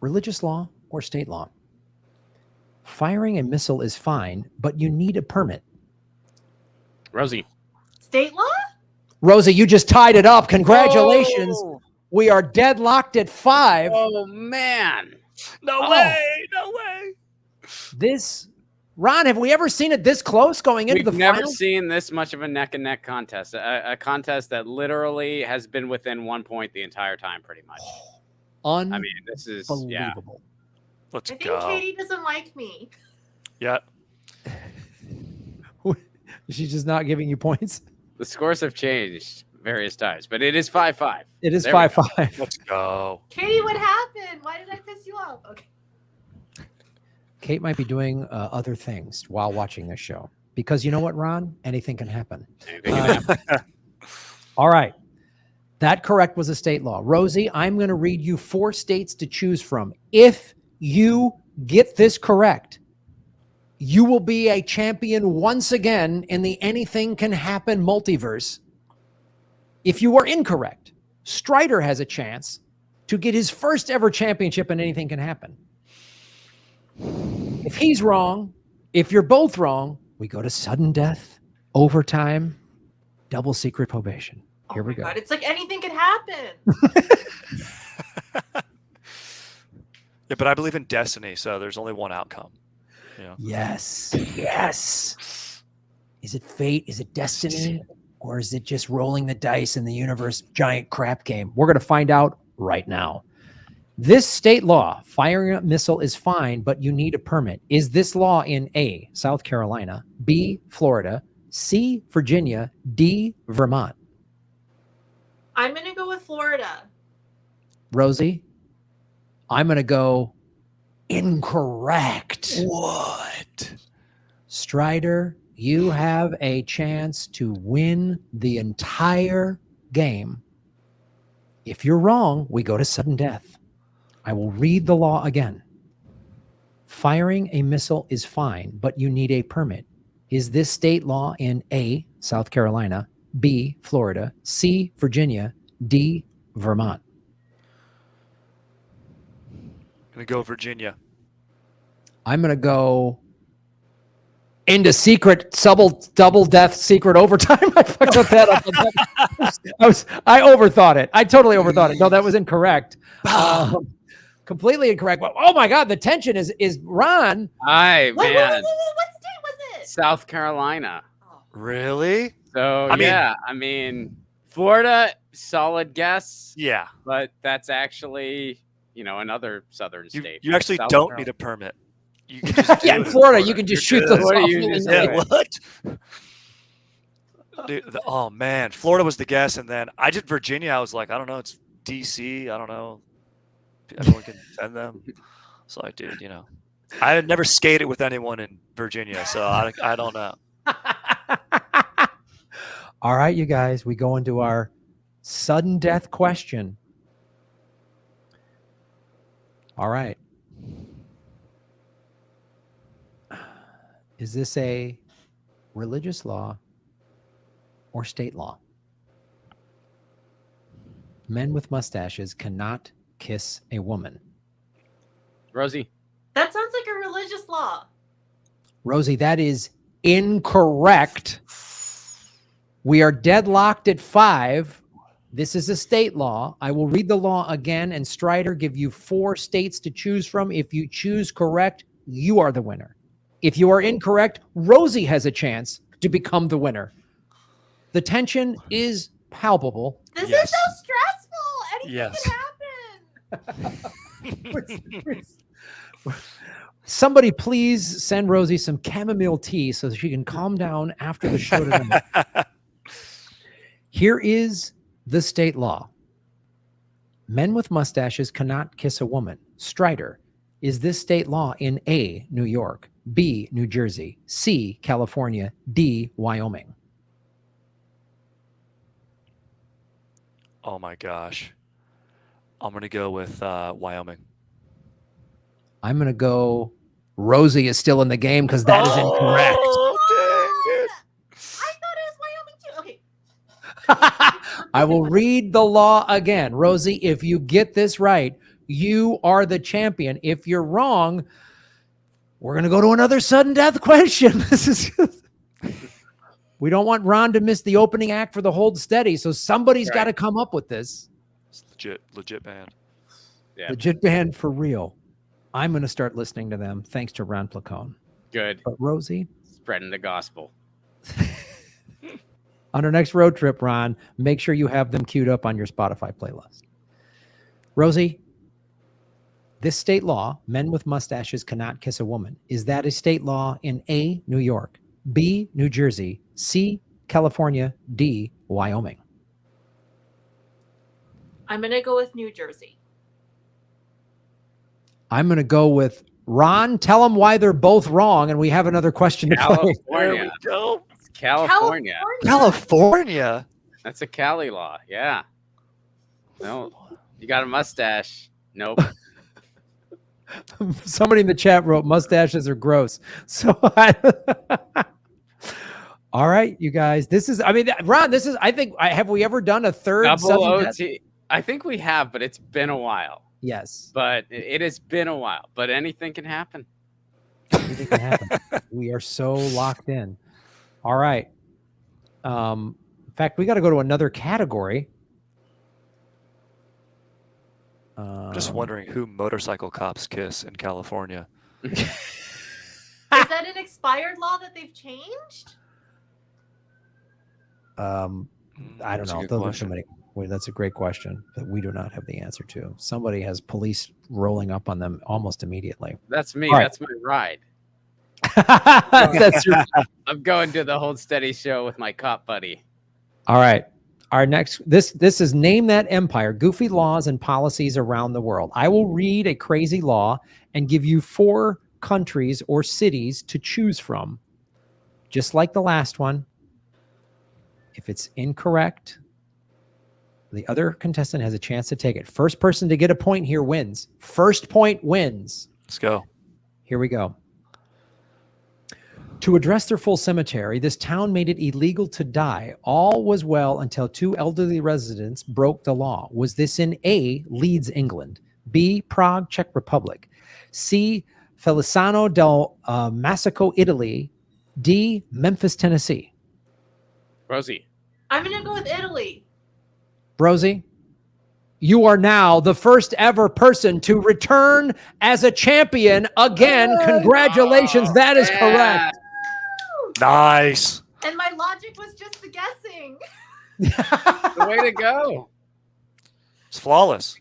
Religious law or state law? Firing a missile is fine, but you need a permit. Rosie. State law? Rosie, you just tied it up. Congratulations. Oh, We are deadlocked at 5. oh man. No way! No way! This, Ron, have we ever seen it this close going into We've the never final? seen this much of a neck-and-neck contest. A contest that literally has been within 1 point the entire time, pretty much. This is Unbelievable. Let's I think go. Katie doesn't like me. Yeah. She's just not giving you points. The scores have changed various times, but it is 5-5. It is There we 5-5. Let's go. Katie, what happened? Why did I piss you off? Okay. Kate might be doing other things while watching this show. Because you know what, Ron? Anything can happen. Anything can happen. All right. That correct was a state law. Rosie, I'm going to read you 4 states to choose from. If you get this correct, you will be a champion once again in the anything can happen multiverse. If you are incorrect, Strider has a chance to get his first ever championship in anything can happen. If he's wrong, if you're both wrong, we go to sudden death, overtime, double secret probation. Here we go. God, it's like anything could happen. Yeah, but I believe in destiny, so there's only one outcome. Yeah. Yes. Yes. Is it fate? Is it destiny? Or is it just rolling the dice in the universe giant crap game? We're going to find out right now. This state law, firing a missile is fine, but you need a permit. Is this law in A, South Carolina, B, Florida, C, Virginia, D, Vermont? I'm going to go with Florida. Rosie, I'm going to go incorrect. What? Strider, you have a chance to win the entire game. If you're wrong, we go to sudden death. I will read the law again. Firing a missile is fine, but you need a permit. Is this state law in A, South Carolina, B, Florida, C, Virginia, D, Vermont? I'm gonna go Virginia. I'm going to go into secret double death secret overtime. I fucked up that up. I overthought it. I totally overthought it. No, that was incorrect. Completely incorrect. But, oh my God, the tension is Ron. Hi, Wait, man. what state was it? South Carolina. Oh. Really? So I mean, Florida, solid guess. Yeah. But that's actually, another southern state. You actually South don't Carolina. need a permit. You can just do Yeah, it in Florida, you can just You're shoot good. those What off. do you just willy-nilly. do? Yeah, what? Dude, oh man, Florida was the guess, and then I did Virginia. I was like, I don't know, it's DC. I don't know. Everyone can send them. So I did, I had never skated with anyone in Virginia, so I don't know. All right, you guys, we go into our sudden death question. All right. Is this a religious law or state law? Men with mustaches cannot kiss a woman. Rosie. That sounds like a religious law. Rosie, that is incorrect. We are deadlocked at 5. This is a state law. I will read the law again, and Strider give you 4 states to choose from. If you choose correct, you are the winner. If you are incorrect, Rosie has a chance to become the winner. The tension is palpable. This Yes. is so stressful. Anything Yes. can happen. Somebody please send Rosie some chamomile tea so that she can calm down after the show tonight. Here is the state law. Men with mustaches cannot kiss a woman. Strider, is this state law in A, New York, B, New Jersey, C, California, D, Wyoming? Oh my gosh. I'm gonna go with Wyoming. I'm going to go Rosie is still in the game because that is incorrect. Oh, dang it. I thought it was Wyoming too. Okay. I will read the law again. Rosie, if you get this right, you are the champion. If you're wrong, we're going to go to another sudden death question. This is we don't want Ron to miss the opening act for the Hold Steady, so somebody's got to come up with this. It's legit band. Yeah. Legit band for real. I'm going to start listening to them thanks to Ron Placone. Good. But Rosie, Spreading the gospel. on our next road trip, Ron, make sure you have them queued up on your Spotify playlist. Rosie, this state law, men with mustaches cannot kiss a woman. Is that a state law in A, New York, B, New Jersey, C, California, D, Wyoming? I'm going to go with New Jersey. I'm going to go with Ron. Tell them why they're both wrong, and we have another question to play. There we California. go. It's California. California. That's a Cali law. Yeah. No, you got a mustache. Nope. Somebody in the chat wrote mustaches are gross. So, all right, you guys. This is, Ron, this is, I think, have we ever done a third Double sudden death? OT. I think we have, but it's been a while. Yes. But it has been a while. But anything can happen. Anything can happen. We are so locked in. All right. In fact, we got to go to another category. Just wondering who motorcycle cops kiss in California. Is that an expired law that they've changed? I don't That's a know. good Those are question. so many. Wait, that's a great question that we do not have the answer to. Somebody has police rolling up on them almost immediately. That's me. All right. That's my ride. That's your. I'm going to the Hold Steady show with my cop buddy. All right. Our next, this is Name That Empire, Goofy Laws and Policies Around the World. I will read a crazy law and give you 4 countries or cities to choose from, just like the last one. If it's incorrect, the other contestant has a chance to take it. First person to get a point here wins. First point wins. Let's go. Here we go. To address their full cemetery, this town made it illegal to die. All was well until 2 elderly residents broke the law. Was this in A, Leeds, England, B, Prague, Czech Republic, C, Feliciano del Massico, Italy, D, Memphis, Tennessee? Rosie. I'm gonna go with Italy. Rosie, you are now the first ever person to return as a champion again. Congratulations. That is correct. Nice. And my logic was just the guessing. The way to go. It's flawless.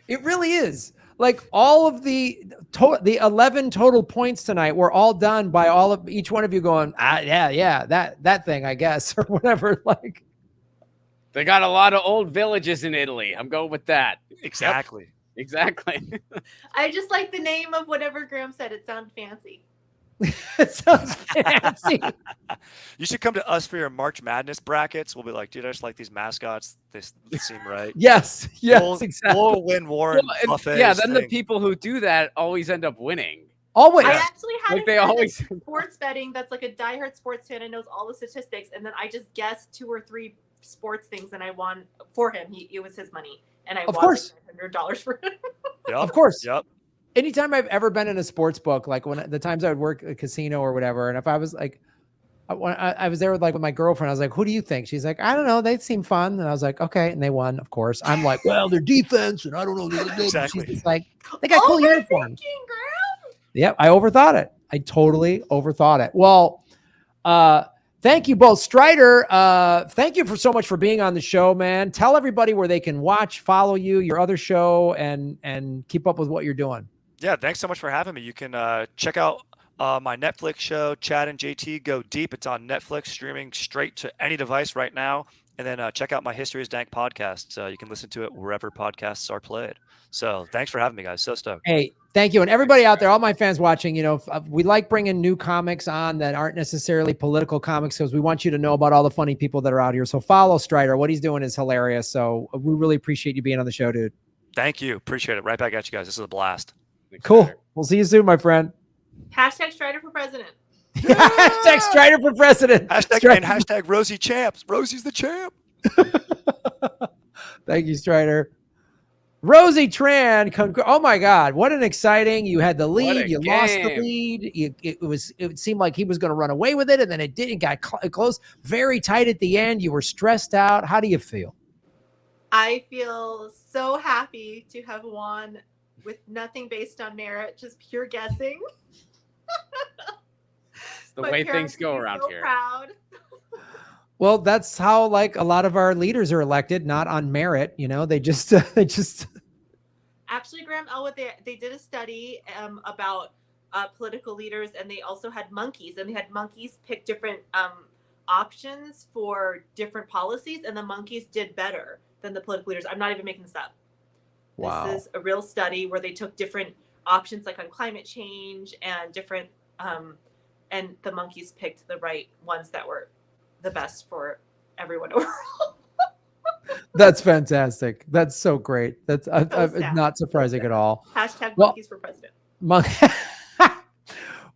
It really is. Like all of the 11 total points tonight were all done by each one of you going, yeah, that thing, I guess, or whatever. Like, They got a lot of old villages in Italy. I'm going with that. Exactly. Yep, exactly. I just like the name of whatever Graham said. It sounded fancy. it sounds fancy. You should come to us for your March Madness brackets. We'll be like, dude, I just like these mascots. They seem right. Yes, We'll exactly. win Warren Buffett. Yeah, then the people who do that always end up winning. Always. I actually had Like a they friend always- that's sports betting that's like a diehard sports fan and knows all the statistics, and then I just guessed 2 or 3 sports things and I won for him. It was his money, and I Of won course. like $100 for him. Yep. Of course. Yep. Anytime I've ever been in a sports book, like when the times I would work at a casino or whatever, and if I was like, I was there with my girlfriend, I was like, who do you think? She's like, I don't know. They seem fun. And I was like, okay. And they won, of course. I'm like, well, their defense, and I don't know. Exactly. She's just like, they got cool uniforms. Yep. I overthought it. I totally overthought it. Well, thank you both. Strider, thank you so much for being on the show, man. Tell everybody where they can watch, follow you, your other show, and keep up with what you're doing. Yeah, thanks so much for having me. You can check out my Netflix show, Chad and JT Go Deep. It's on Netflix, streaming straight to any device right now. And then check out my History is Dank podcast. You can listen to it wherever podcasts are played. So thanks for having me, guys. So stoked. Hey, thank you. And everybody out there, all my fans watching, we like bringing new comics on that aren't necessarily political comics because we want you to know about all the funny people that are out here. So follow Strider. What he's doing is hilarious. So we really appreciate you being on the show, dude. Thank you. Appreciate it. Right back at you guys. This is a blast. Cool. We'll see you soon, my friend. Hashtag Strider for president. Hashtag Strider for president. Hashtag Rosie champs. Rosie's the champ. Thank you, Strider. Rosie Tran. Oh my God. What an exciting. You had the lead. You lost the lead. It seemed like he was going to run away with it. And then it didn't. Got close. Very tight at the end. You were stressed out. How do you feel? I feel so happy to have won with nothing based on merit, just pure guessing. It's the way things go around here. Proud. Well, that's how a lot of our leaders are elected, not on merit. They just Actually, Graham, Elwood, they did a study about political leaders, and they also had monkeys, and they had monkeys pick different options for different policies, and the monkeys did better than the political leaders. I'm not even making this up. Wow. This is a real study where they took different options, like on climate change and different, and the monkeys picked the right ones that were the best for everyone overall. That's fantastic. That's so great. That's not surprising at all. Hashtag monkeys for president.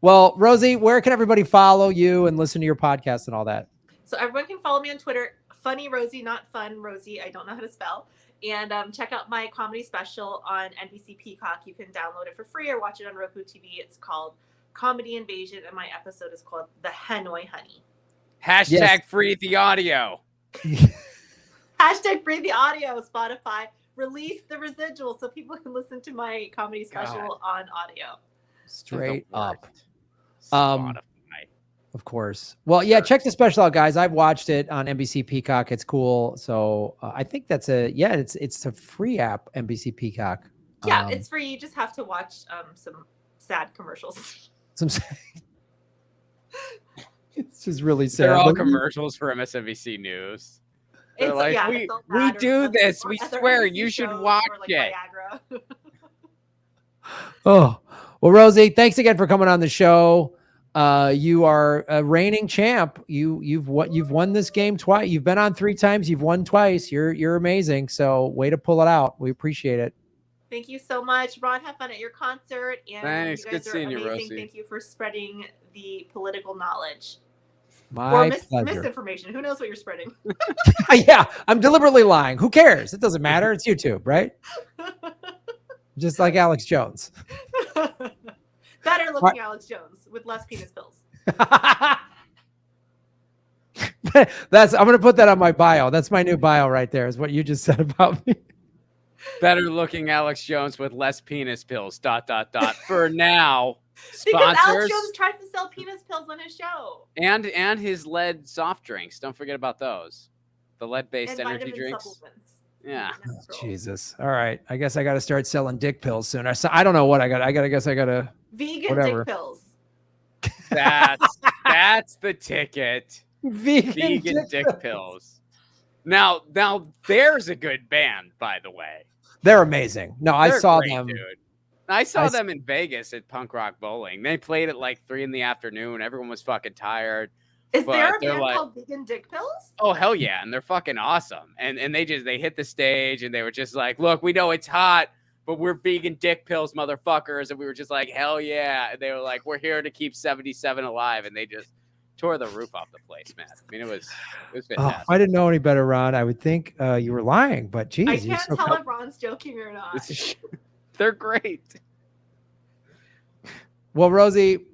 Well, Rosie, where can everybody follow you and listen to your podcast and all that? So everyone can follow me on Twitter, Funny Rosie, not Fun Rosie. I don't know how to spell. And check out my comedy special on NBC Peacock. You can download it for free or watch it on Roku TV. It's called Comedy Invasion, and my episode is called The Hanoi Honey. Hashtag free the audio. Hashtag free the audio. Spotify, release the residuals so people can listen to my comedy special on audio. Straight up. Spotify. Of course. Well, yeah, check the special out, guys. I've watched it on NBC Peacock. It's cool. So I think that's it's a free app, NBC Peacock. Yeah, it's free. You just have to watch some sad commercials. It's just really sad. They're all commercials for MSNBC News. They're like, we do this. We swear you should watch it. Oh, well, Rosie, thanks again for coming on the show. You are a reigning champ. You've won this game twice. You've been on 3 times. You've won twice. You're amazing. So way to pull it out. We appreciate it. Thank you so much, Ron. Have fun at your concert. And thanks. You guys Good seeing you, Rosie. Thank you for spreading the political knowledge. My or misinformation. Who knows what you're spreading? Yeah, I'm deliberately lying. Who cares? It doesn't matter. It's YouTube, right? Just like Alex Jones. Better looking Alex Jones with less penis pills. I'm going to put that on my bio. That's my new bio right there, is what you just said about me. Better looking Alex Jones with less penis pills. ... For now. Sponsors. Because Alex Jones tries to sell penis pills on his show. And his lead soft drinks. Don't forget about those. The lead-based energy drinks. Supplements. Yeah. Oh, Jesus. All right. I guess I got to start selling dick pills soon. I don't know what I got. I guess I got to vegan dick pills. That's the ticket. Vegan dick pills. Now there's a good band, by the way. They're amazing. No, I saw them. Dude. I saw them in Vegas at Punk Rock Bowling. They played at like 3 p.m. Everyone was fucking tired. Is there a band called Vegan Dick Pills? Oh, hell yeah. And they're fucking awesome. And they hit the stage and they were just like, look, we know it's hot, but we're vegan dick pills, motherfuckers. And we were just like, hell yeah. And they were like, we're here to keep 77 alive. And they just tore the roof off the place, man. I mean, it was fantastic. Oh, I didn't know any better, Ron. I would think you were lying, but geez. I can't tell if Ron's joking or not. They're great. Well, Rosie,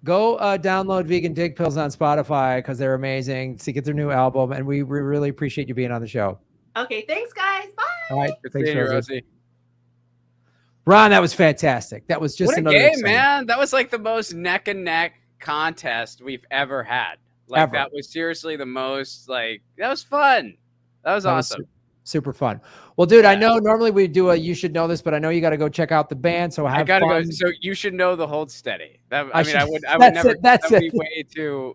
go download Vegan Dick Pills on Spotify because they're amazing to get their new album. And we really appreciate you being on the show. Okay, thanks, guys. Bye. All right. Good thanks, Rosie. Ron, that was fantastic. That was just what another game, man. That was like the most neck and neck contest we've ever had. Like that was seriously the most that was fun. That was awesome. Super fun. Well, dude, I know normally we do you should know this, but I know you got to go check out the band. So I gotta go. So you should know the Hold Steady. I would never. That's be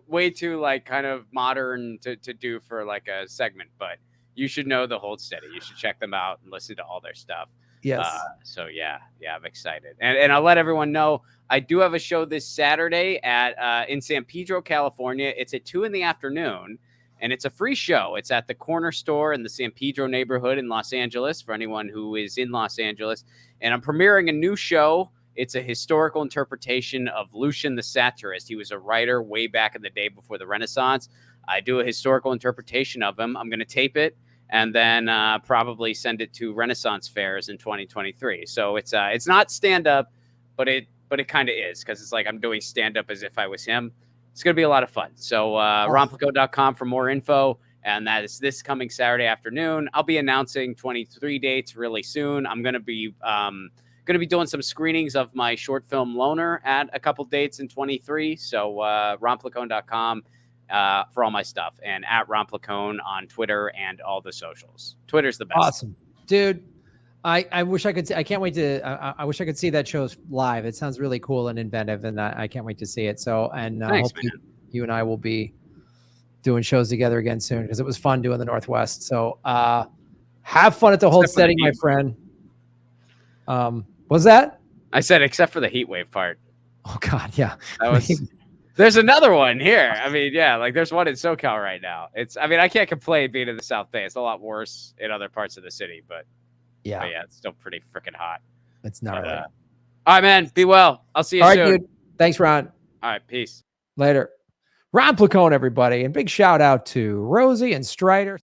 way too like kind of modern to do for like a segment, but you should know the Hold Steady. You should check them out and listen to all their stuff. Yes. So yeah, I'm excited, and I'll let everyone know I do have a show this Saturday at in San Pedro, California. It's at 2 p.m. And it's a free show. It's at the Corner Store in the San Pedro neighborhood in Los Angeles for anyone who is in Los Angeles. And I'm premiering a new show. It's a historical interpretation of Lucian the Satirist. He was a writer way back in the day before the Renaissance. I do a historical interpretation of him. I'm going to tape it and then probably send it to Renaissance fairs in 2023. So it's not stand-up, but it kind of is because it's like I'm doing stand-up as if I was him. It's going to be a lot of fun. So ronplacone.com for more info. And that is this coming Saturday afternoon. I'll be announcing 23 dates really soon. I'm going to be doing some screenings of my short film Loner at a couple dates in 23. So ronplacone.com for all my stuff. And at ronplacone on Twitter and all the socials. Twitter's the best. Awesome. Dude, I wish I could see, I can't wait to, I wish I could see that show live. It sounds really cool and inventive, and I can't wait to see it. So, and thanks, hopefully you and I will be doing shows together again soon because it was fun doing the Northwest. So, have fun at the Hold Steady, my friend. Was that? I said, except for the heat wave part. Oh God. Yeah. That was, there's another one here. I mean, yeah, like there's one in SoCal right now. I can't complain being in the South Bay. It's a lot worse in other parts of the city, but yeah, it's still pretty freaking hot. It's not right. All right, man. Be well. I'll see you soon. All right, dude. Thanks, Ron. All right, peace. Later. Ron Placone, everybody. And big shout out to Rosie and Strider.